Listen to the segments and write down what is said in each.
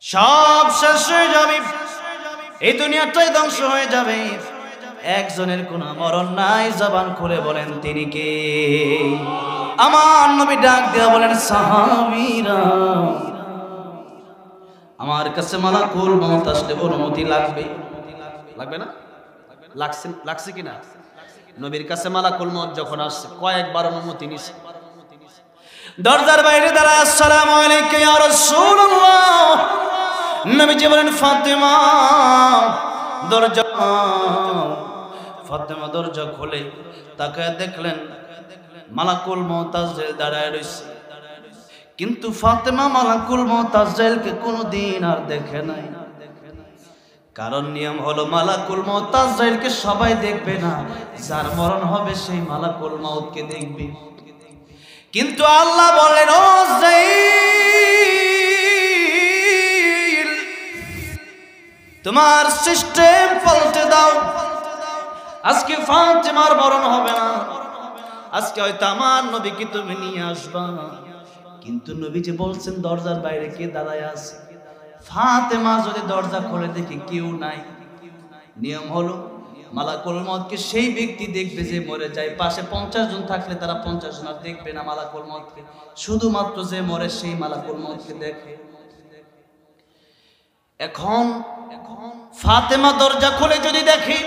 সব শেষ হয়ে যাবে, এই দুনিয়াটাই ধ্বংস হয়ে যাবে। একজনের কোনো মরণ নাই, জবান খুলে বলেন তিনি কে? আমার নবী ডাক দিয়া বলেন, সাহাবীরা আমার কাছে মালাকুল মউত আসলে অনুমতি লাগবে। লাগবে না? লাগছে কিনা? নবীর কাছে মালাকুল মউত যখন আসছে কয়েকবার অনুমতি নিছে। দরজার বাইরে দাঁড়ায়, আসসালামু আলাইকা ইয়া রাসূলুল্লাহ। নবীজি বলেন, ফাতেমা দরজা। ফাতেমা দরজা খুলে তাকায় দেখলেন মালাকুল মউত আজরাইল দাঁড়ায় রইছে। কিন্তু ফাতেমা মালাকুল মউত আজরাইলকে কোনোদিন আর দেখে নাই। কারণ নিয়ম হলো মালাকুল মউত আজরাইলকে সবাই দেখবে না, যার মরণ হবে সেই মালাকুল মউতকে দেখবে। কিন্তু আল্লাহ বললেন, ও আজরাইল তোমার সিস্টেম পাল্টে দাও। আজকে ফাতেমার মরণ হবে না, আজকে হয়তো আমার নবীকে তুমি নিয়ে আসবা। কিন্তু নবীজি বলছেন দরজার বাইরে কে দাঁড়ায় আছে। ফাতেমা যদি দরজা খুলে দেখে কেউ নাই, নিয়ম হলো মালাকুল মউতকে সেই ব্যক্তি দেখবে যে মরে যায়। পাশে 50 জন থাকলে তারা 50 জন আর দেখবে না মালাকুল মউতকে, শুধুমাত্র যে মরে সেই মালাকুল মউতকে দেখে। এখন ফাতেমা দরজা খুলে যদি দেখে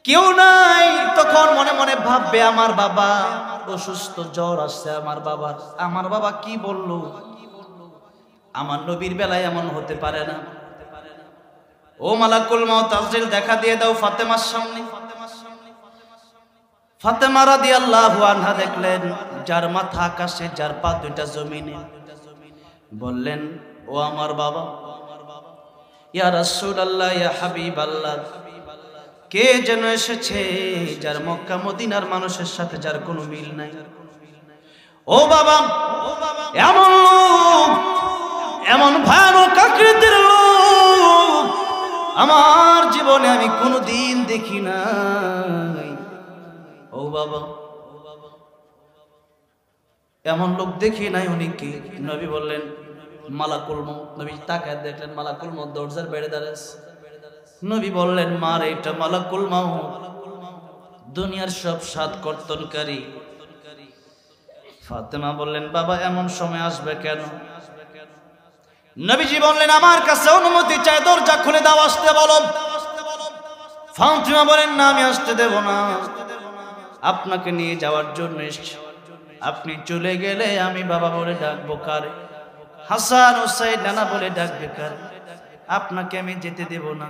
কেউ নাই, তখন মনে মনে ভাববে আমার বাবা অসুস্থ, জ্বর আসছে আমার বাবা কি বললো। আমার নবীর বেলায় এমন হতে পারে না। ও মালাকুল মউত আজরাইল দেখা দিয়ে দাও ফাতেমার সামনে। ফাতেমা রাদিয়াল্লাহু আনহা দেখলেন যার মাথা আকাশে, যার পা দুইটা জমিনে। বললেন, ও আমার বাবা। ইয়া রাসূলুল্লাহ, ইয়া হাবিবাল্লাহ, কে যেন এসেছে যার মক্কা মদিনার মানুষের সাথে যার কোনো মিল নাই। ও বাবা, এমন লোক, এমন ভয়ানক আকৃতির লোক আমার জীবনে আমি কোনোদিন দেখি নাই। ও বাবা, এমন লোক দেখি নাই। উনি কি? নবী বললেন মালাকুল মউত। নবী তাকায় দেখলেন মালাকুল মউত দরজার বাইরে দাঁড়ায় আছে। নবী বললেন, মার এটা মালাকুল মউত, দুনিয়ার সব সাত কর্তনকারী। ফাতেমা বললেন, বাবা এমন সময় আসবে কেন? নবীজি বললেন, আমার কাছে অনুমতি চাই, দরজা খুলে দাও, আসতে বলো। ফাতেমা বলেন, না আমি আসতে দেব না, আপনাকে নিয়ে যাওয়ার জন্য এসেছি। আপনি চলে গেলে আমি বাবা বলে ডাকবো কারে? হাসান হুসাইন নানা বলে ডাকবে কারে? আপনাকে আমি যেতে দেব না।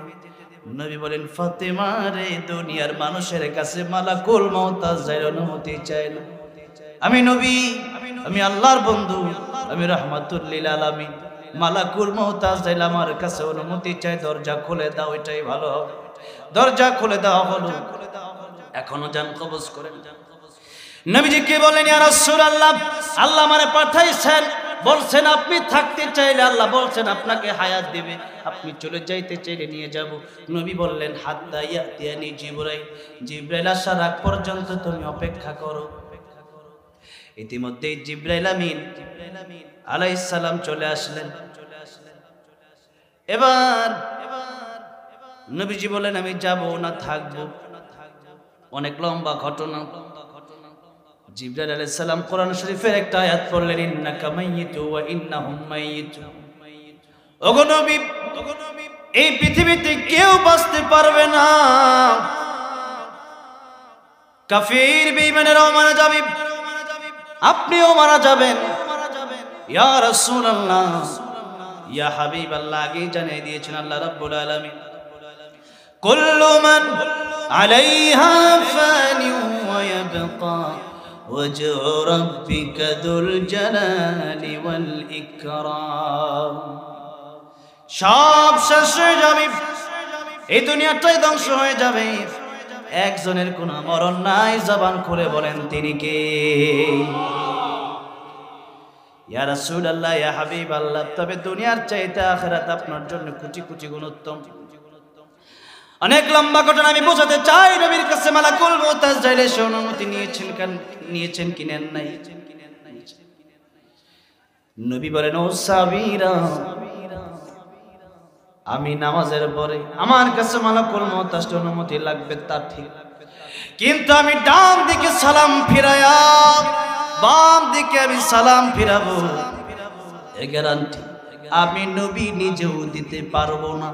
নবী বলেন, ফাতেমা রে, দুনিয়ার মানুষের কাছে মালাকুল মউত আজরাইল অনুমতি চায় না। আমি নবী, আমি আল্লাহর বন্ধু, আমি রাহমাতুল লিল আলামিন। মালাকুল মউত আজরাইল আমার কাছে অনুমতি চাই, দরজা খুলে দাও, এটাই ভালো হবে। দরজা খুলে দেওয়া হলো। এখনো জান কবজ করেন। নবীজি কে বলেন, ইয়া রাসূলুল্লাহ, আল্লাহ আমারে পাঠাইছেন, বলছেন আপনি থাকতে চাইলে আল্লাহ বলছেন আপনাকে হায়াত দিবে, আপনি চলে যাইতে চাইলে নিয়ে যাব। নবী বললেন, হাত্তা ইয়াতিয়ানি জিবরাইল, জিবরাইল আসার আগ পর্যন্ত তুমি অপেক্ষা করো। ইতিমধ্যে জিবরাইল আমিন আলাইহিস সালাম চলে আসলেন। এবার নবীজি বলেন, আমি যাব না থাকবো। অনেক লম্বা ঘটনা। জিবরাইল আলাইহিস সালাম কোরআন শরীফের একটা আয়াত পড়লেন, ইন্নাকা মাইয়িতু ওয়া ইন্নাহুম মাইয়িতুন। ওগো নবী, এই পৃথিবীতে কেউ বাঁচতে পারবে না, কাফির বেঈমানেরাও মারা যাবে, আপনিও মারা যাবেন। ইয়া রাসূলুল্লাহ, ইয়া হাবিবাল্লাহ, আগে জানিয়ে দিয়েছেন আল্লাহ রাব্বুল আলামিন, কুল্লু মান আলাইহা ফানি ওয়া ইয়াবকা ওয়াজহু রাব্বিকা যুল জালালি ওয়াল ইকরাম। সব শেষ হয়ে যাবে, এই দুনিয়াটাই ধ্বংস হয়ে যাবে। একজনের কোনো মরণ নাই, জবান খুলে বলেন তিনি কে? ইয়া রাসূলুল্লাহ, ইয়া হাবিবাল্লাহ, তবে দুনিয়ার চাইতে আখিরাত আপনার জন্য কোটি কোটি গুণ উত্তম। অনেক লম্বা ঘটনা আমি বোঝাতে চাই। নবীর কাছে মালাকুল মউত আজরাইল এসে অনুমতি নিয়েছেন কি নেন নাই? নবী বলেন, ও সাবিরা, আমি নামাজের পরে আমার কাছে মালাকুল মউত আসলে অনুমতি লাগবে, তা ঠিক, কিন্তু আমি ডান দিকে সালাম ফিরায়া বাম দিকে আমি সালাম ফিরাবো, এ গ্যারান্টি আমি নবী নিজেও দিতে পারবো না।